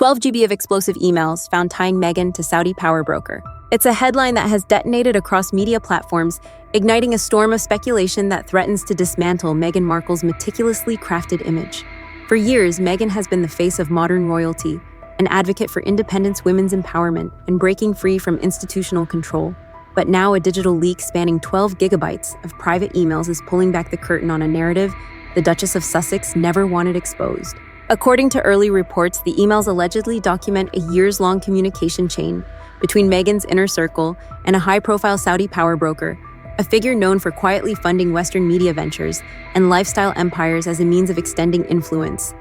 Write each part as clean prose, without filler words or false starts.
12 GB of explosive emails found tying Meghan to Saudi power broker. It's a headline that has detonated across media platforms, igniting a storm of speculation that threatens to dismantle Meghan Markle's meticulously crafted image. For years, Meghan has been the face of modern royalty, an advocate for independence, women's empowerment, and breaking free from institutional control. But now a digital leak spanning 12 gigabytes of private emails is pulling back the curtain on a narrative the Duchess of Sussex never wanted exposed. According to early reports, the emails allegedly document a years-long communication chain between Meghan's inner circle and a high-profile Saudi power broker, a figure known for quietly funding Western media ventures and lifestyle empires as a means of extending influence.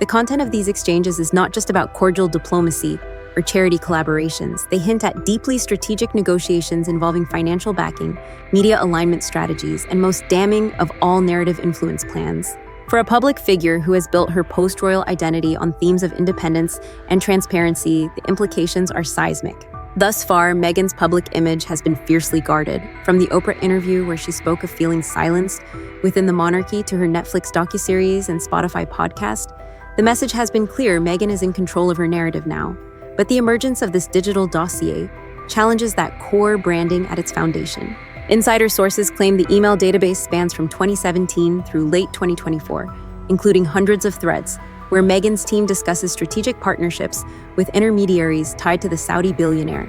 The content of these exchanges is not just about cordial diplomacy or charity collaborations. They hint at deeply strategic negotiations involving financial backing, media alignment strategies, and most damning of all, narrative influence plans. For a public figure who has built her post-royal identity on themes of independence and transparency, the implications are seismic. Thus far, Meghan's public image has been fiercely guarded. From the Oprah interview where she spoke of feeling silenced within the monarchy to her Netflix docuseries and Spotify podcast, the message has been clear: Meghan is in control of her narrative now. But the emergence of this digital dossier challenges that core branding at its foundation. Insider sources claim the email database spans from 2017 through late 2024, including hundreds of threads, where Meghan's team discusses strategic partnerships with intermediaries tied to the Saudi billionaire.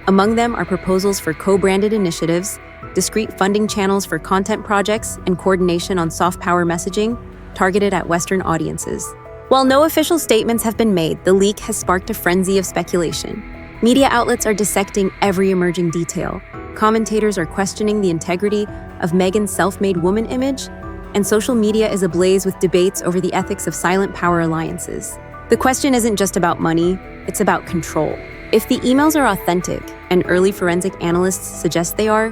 Among them are proposals for co-branded initiatives, discrete funding channels for content projects, and coordination on soft power messaging targeted at Western audiences. While no official statements have been made, the leak has sparked a frenzy of speculation. Media outlets are dissecting every emerging detail. Commentators are questioning the integrity of Meghan's self-made woman image, and social media is ablaze with debates over the ethics of silent power alliances. The question isn't just about money, it's about control. If the emails are authentic, and early forensic analysts suggest they are,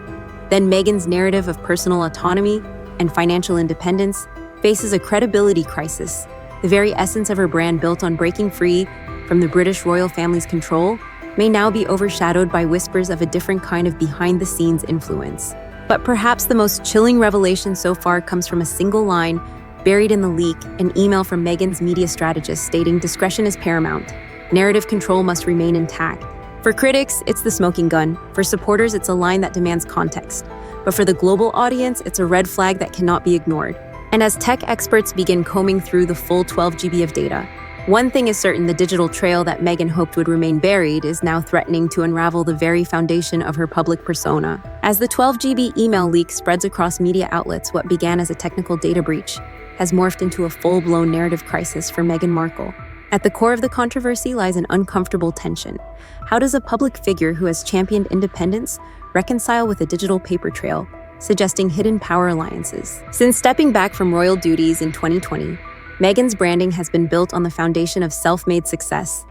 then Meghan's narrative of personal autonomy and financial independence faces a credibility crisis. The very essence of her brand, built on breaking free from the British royal family's control, may now be overshadowed by whispers of a different kind of behind-the-scenes influence. But perhaps the most chilling revelation so far comes from a single line buried in the leak, an email from Meghan's media strategist stating discretion is paramount. Narrative control must remain intact. For critics, it's the smoking gun. For supporters, it's a line that demands context. But for the global audience, it's a red flag that cannot be ignored. And as tech experts begin combing through the full 12 GB of data, one thing is certain: the digital trail that Meghan hoped would remain buried is now threatening to unravel the very foundation of her public persona. As the 12 GB email leak spreads across media outlets, what began as a technical data breach has morphed into a full-blown narrative crisis for Meghan Markle. At the core of the controversy lies an uncomfortable tension. How does a public figure who has championed independence reconcile with a digital paper trail, suggesting hidden power alliances? Since stepping back from royal duties in 2020, Meghan's branding has been built on the foundation of self-made success.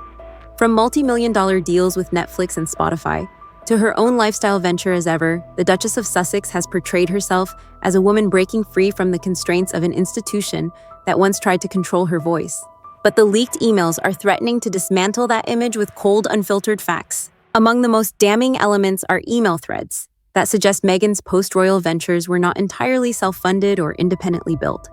From multi-million-dollar deals with Netflix and Spotify to her own lifestyle venture as ever, the Duchess of Sussex has portrayed herself as a woman breaking free from the constraints of an institution that once tried to control her voice. But the leaked emails are threatening to dismantle that image with cold, unfiltered facts. Among the most damning elements are email threads that suggest Meghan's post-royal ventures were not entirely self-funded or independently built.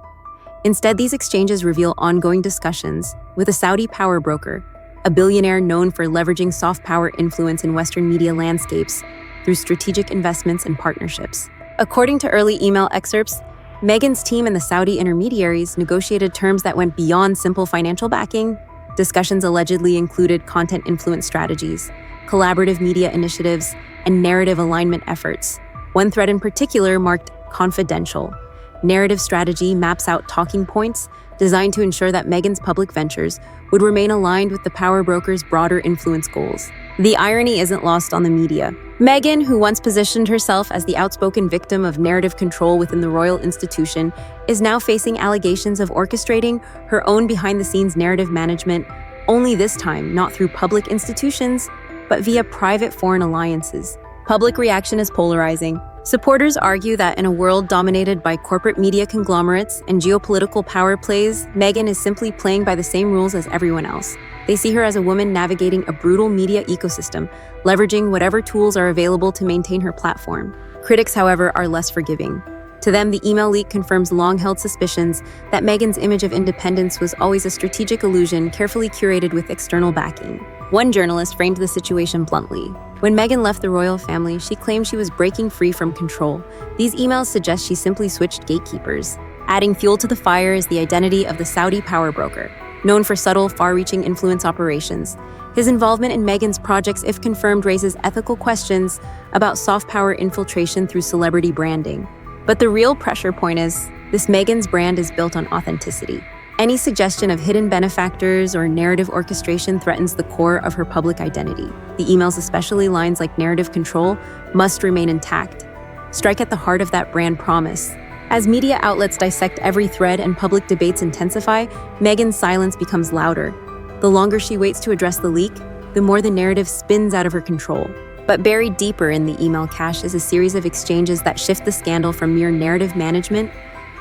Instead, these exchanges reveal ongoing discussions with a Saudi power broker, a billionaire known for leveraging soft power influence in Western media landscapes through strategic investments and partnerships. According to early email excerpts, Meghan's team and the Saudi intermediaries negotiated terms that went beyond simple financial backing. Discussions allegedly included content influence strategies, collaborative media initiatives, and narrative alignment efforts. One thread in particular marked confidential. Narrative strategy maps out talking points designed to ensure that Meghan's public ventures would remain aligned with the power broker's broader influence goals. The irony isn't lost on the media. Meghan, who once positioned herself as the outspoken victim of narrative control within the royal institution, is now facing allegations of orchestrating her own behind-the-scenes narrative management, only this time not through public institutions, but via private foreign alliances. Public reaction is polarizing. Supporters argue that in a world dominated by corporate media conglomerates and geopolitical power plays, Meghan is simply playing by the same rules as everyone else. They see her as a woman navigating a brutal media ecosystem, leveraging whatever tools are available to maintain her platform. Critics, however, are less forgiving. To them, the email leak confirms long-held suspicions that Meghan's image of independence was always a strategic illusion carefully curated with external backing. One journalist framed the situation bluntly. When Meghan left the royal family, she claimed she was breaking free from control. These emails suggest she simply switched gatekeepers. Adding fuel to the fire is the identity of the Saudi power broker, known for subtle, far-reaching influence operations. His involvement in Meghan's projects, if confirmed, raises ethical questions about soft power infiltration through celebrity branding. But the real pressure point is, this Meghan's brand is built on authenticity. Any suggestion of hidden benefactors or narrative orchestration threatens the core of her public identity. The emails, especially lines like narrative control, must remain intact. Strike at the heart of that brand promise. As media outlets dissect every thread and public debates intensify, Meghan's silence becomes louder. The longer she waits to address the leak, the more the narrative spins out of her control. But buried deeper in the email cache is a series of exchanges that shift the scandal from mere narrative management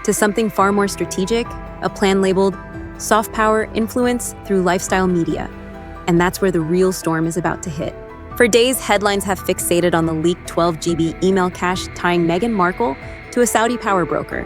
to something far more strategic, a plan labeled soft power influence through lifestyle media. And that's where the real storm is about to hit. For days, headlines have fixated on the leaked 12 GB email cache tying Meghan Markle to a Saudi power broker.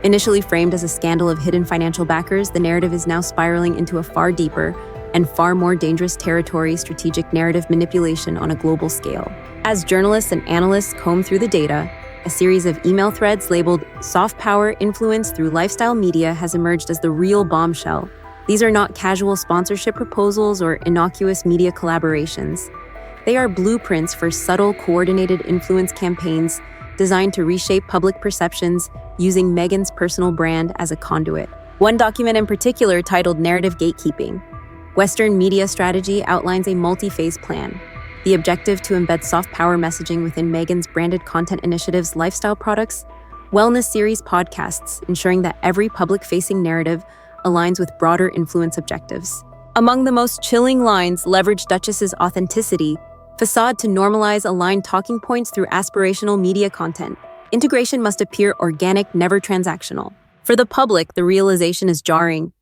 Initially framed as a scandal of hidden financial backers, the narrative is now spiraling into a far deeper and far more dangerous territory: strategic narrative manipulation on a global scale. As journalists and analysts comb through the data, a series of email threads labeled soft power influence through lifestyle media has emerged as the real bombshell. These are not casual sponsorship proposals or innocuous media collaborations. They are blueprints for subtle, coordinated influence campaigns designed to reshape public perceptions using Meghan's personal brand as a conduit. One document in particular, titled Narrative Gatekeeping, Western Media Strategy, outlines a multi-phase plan. The objective to embed soft power messaging within Meghan's branded content initiatives, lifestyle products, wellness series, podcasts, ensuring that every public-facing narrative aligns with broader influence objectives. Among the most chilling lines, leverage Duchess's authenticity facade to normalize aligned talking points through aspirational media content. Integration must appear organic, never transactional. For the public, the realization is jarring.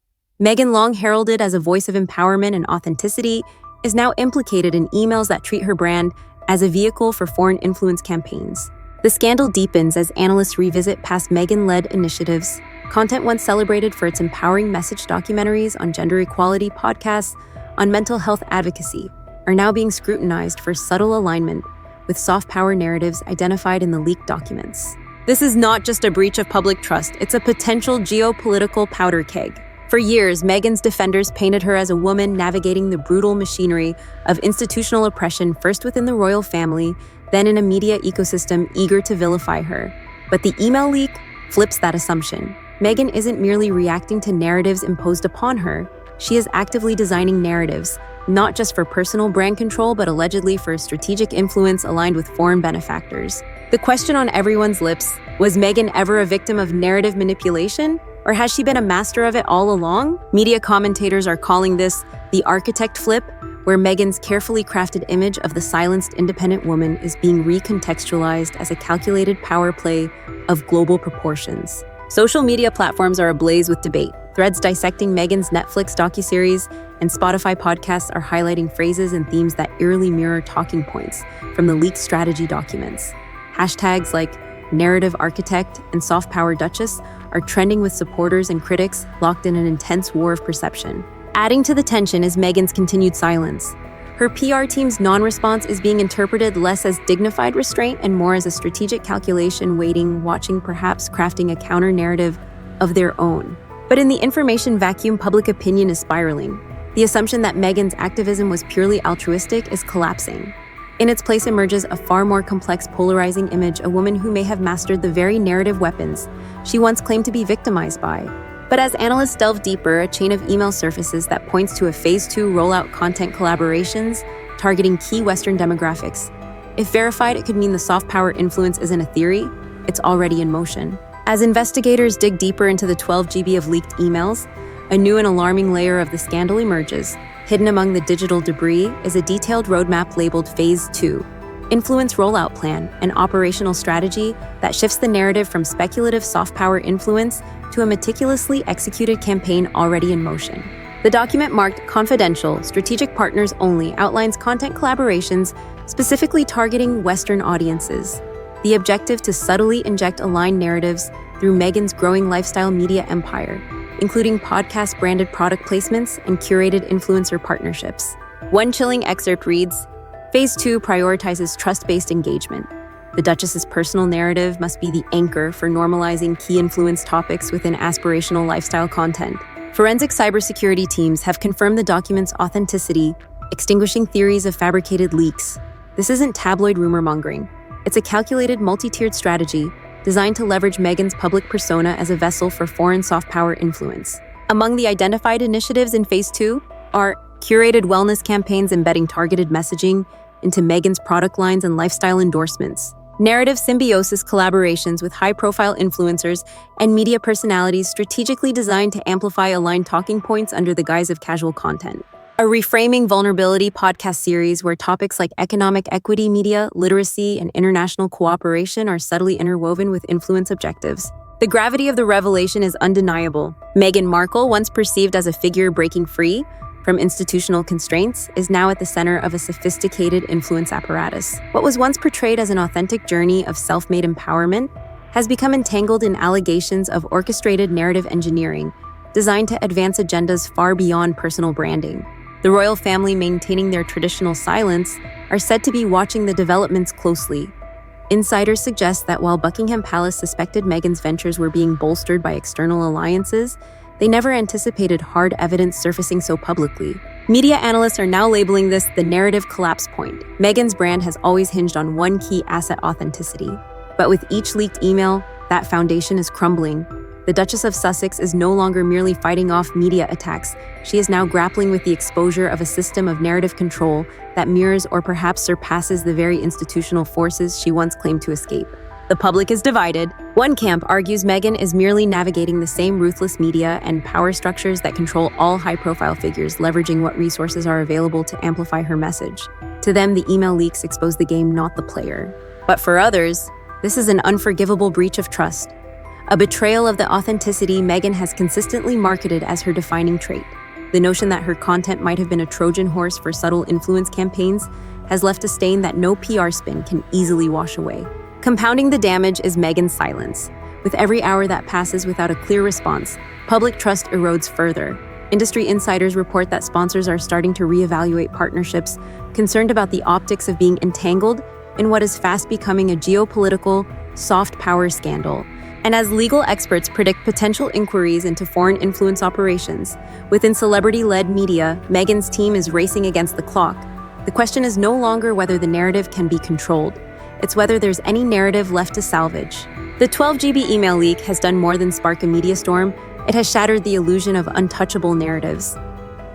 Meghan, long heralded as a voice of empowerment and authenticity, is now implicated in emails that treat her brand as a vehicle for foreign influence campaigns. The scandal deepens as analysts revisit past Meghan-led initiatives. Content once celebrated for its empowering message, documentaries on gender equality, podcasts on mental health advocacy, are now being scrutinized for subtle alignment with soft power narratives identified in the leaked documents. This is not just a breach of public trust, it's a potential geopolitical powder keg. For years, Meghan's defenders painted her as a woman navigating the brutal machinery of institutional oppression, first within the royal family, then in a media ecosystem eager to vilify her. But the email leak flips that assumption. Meghan isn't merely reacting to narratives imposed upon her, she is actively designing narratives, not just for personal brand control, but allegedly for strategic influence aligned with foreign benefactors. The question on everyone's lips, was Meghan ever a victim of narrative manipulation? Or has she been a master of it all along? Media commentators are calling this the architect flip, where Meghan's carefully crafted image of the silenced independent woman is being recontextualized as a calculated power play of global proportions. Social media platforms are ablaze with debate. Threads dissecting Meghan's Netflix docuseries and Spotify podcasts are highlighting phrases and themes that eerily mirror talking points from the leaked strategy documents. Hashtags like narrative architect and soft power duchess are trending with supporters and critics locked in an intense war of perception. Adding to the tension is Meghan's continued silence. Her PR team's non-response is being interpreted less as dignified restraint and more as a strategic calculation, waiting, watching, perhaps crafting a counter-narrative of their own. But in the information vacuum, public opinion is spiraling. The assumption that Meghan's activism was purely altruistic is collapsing. In its place emerges a far more complex, polarizing image, a woman who may have mastered the very narrative weapons she once claimed to be victimized by. But as analysts delve deeper, a chain of email surfaces that points to a Phase 2 rollout content collaborations targeting key Western demographics. If verified, it could mean the soft power influence isn't a theory, it's already in motion. As investigators dig deeper into the 12 GB of leaked emails, a new and alarming layer of the scandal emerges. Hidden among the digital debris is a detailed roadmap labeled Phase 2, Influence Rollout Plan, an operational strategy that shifts the narrative from speculative soft power influence to a meticulously executed campaign already in motion. The document, marked Confidential, Strategic Partners Only, outlines content collaborations specifically targeting Western audiences. the objective to subtly inject aligned narratives through Meghan's growing lifestyle media empire, including podcast-branded product placements and curated influencer partnerships. One chilling excerpt reads, Phase 2 prioritizes trust-based engagement. The Duchess's personal narrative must be the anchor for normalizing key influence topics within aspirational lifestyle content. Forensic cybersecurity teams have confirmed the document's authenticity, extinguishing theories of fabricated leaks. This isn't tabloid rumor-mongering. It's a calculated, multi-tiered strategy designed to leverage Meghan's public persona as a vessel for foreign soft power influence. Among the identified initiatives in Phase 2 are curated wellness campaigns embedding targeted messaging into Meghan's product lines and lifestyle endorsements, narrative symbiosis collaborations with high-profile influencers and media personalities strategically designed to amplify aligned talking points under the guise of casual content, a reframing vulnerability podcast series where topics like economic equity, media literacy, and international cooperation are subtly interwoven with influence objectives. The gravity of the revelation is undeniable. Meghan Markle, once perceived as a figure breaking free from institutional constraints, is now at the center of a sophisticated influence apparatus. What was once portrayed as an authentic journey of self-made empowerment has become entangled in allegations of orchestrated narrative engineering designed to advance agendas far beyond personal branding. The royal family, maintaining their traditional silence, are said to be watching the developments closely. Insiders suggest that while Buckingham Palace suspected Meghan's ventures were being bolstered by external alliances, they never anticipated hard evidence surfacing so publicly. Media analysts are now labeling this the narrative collapse point. Meghan's brand has always hinged on one key asset: authenticity. But with each leaked email, that foundation is crumbling. The Duchess of Sussex is no longer merely fighting off media attacks. She is now grappling with the exposure of a system of narrative control that mirrors or perhaps surpasses the very institutional forces she once claimed to escape. The public is divided. One camp argues Meghan is merely navigating the same ruthless media and power structures that control all high-profile figures, leveraging what resources are available to amplify her message. To them, the email leaks expose the game, not the player. But for others, this is an unforgivable breach of trust, a betrayal of the authenticity Meghan has consistently marketed as her defining trait. The notion that her content might have been a Trojan horse for subtle influence campaigns has left a stain that no PR spin can easily wash away. Compounding the damage is Meghan's silence. With every hour that passes without a clear response, public trust erodes further. Industry insiders report that sponsors are starting to reevaluate partnerships, concerned about the optics of being entangled in what is fast becoming a geopolitical, soft power scandal. And as legal experts predict potential inquiries into foreign influence operations within celebrity-led media, Meghan's team is racing against the clock. The question is no longer whether the narrative can be controlled. It's whether there's any narrative left to salvage. The 12 GB email leak has done more than spark a media storm. It has shattered the illusion of untouchable narratives.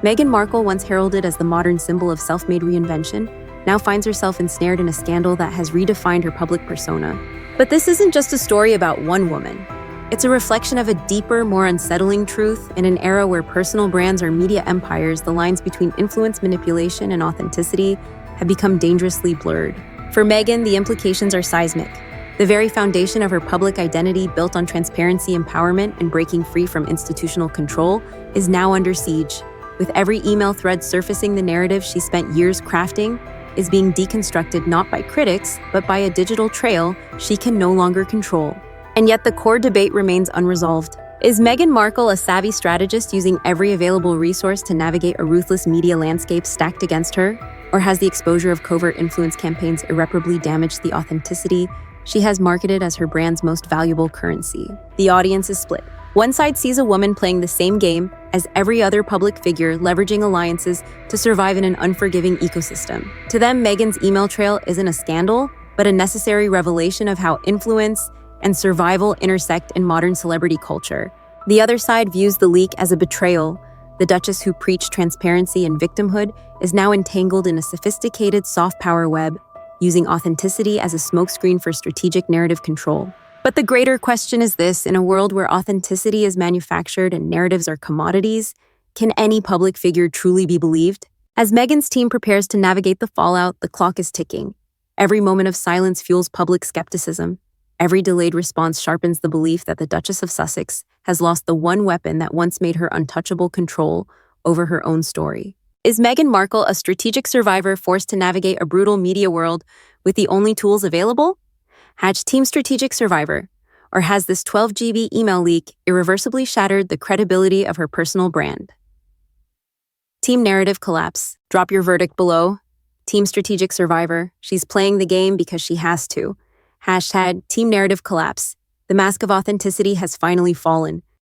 Meghan Markle, once heralded as the modern symbol of self-made reinvention, now finds herself ensnared in a scandal that has redefined her public persona. But this isn't just a story about one woman. It's a reflection of a deeper, more unsettling truth. In an era where personal brands are media empires, the lines between influence manipulation and authenticity have become dangerously blurred. For Meghan, the implications are seismic. The very foundation of her public identity, built on transparency, empowerment, and breaking free from institutional control, is now under siege. With every email thread surfacing, the narrative she spent years crafting is being deconstructed not by critics, but by a digital trail she can no longer control. And yet the core debate remains unresolved. Is Meghan Markle a savvy strategist using every available resource to navigate a ruthless media landscape stacked against her? Or has the exposure of covert influence campaigns irreparably damaged the authenticity she has marketed as her brand's most valuable currency? The audience is split. One side sees a woman playing the same game as every other public figure, leveraging alliances to survive in an unforgiving ecosystem. To them, Meghan's email trail isn't a scandal, but a necessary revelation of how influence and survival intersect in modern celebrity culture. The other side views the leak as a betrayal. The Duchess, who preached transparency and victimhood, is now entangled in a sophisticated soft power web, using authenticity as a smokescreen for strategic narrative control. But the greater question is this: in a world where authenticity is manufactured and narratives are commodities, can any public figure truly be believed? As Meghan's team prepares to navigate the fallout, the clock is ticking. Every moment of silence fuels public skepticism. Every delayed response sharpens the belief that the Duchess of Sussex has lost the one weapon that once made her untouchable: control over her own story. Is Meghan Markle a strategic survivor forced to navigate a brutal media world with the only tools available? Team Strategic Survivor. Or has this 12 GB email leak irreversibly shattered the credibility of her personal brand? Team Narrative Collapse. Drop your verdict below. Team Strategic Survivor. She's playing the game because she has to. Team Narrative Collapse. The mask of authenticity has finally fallen.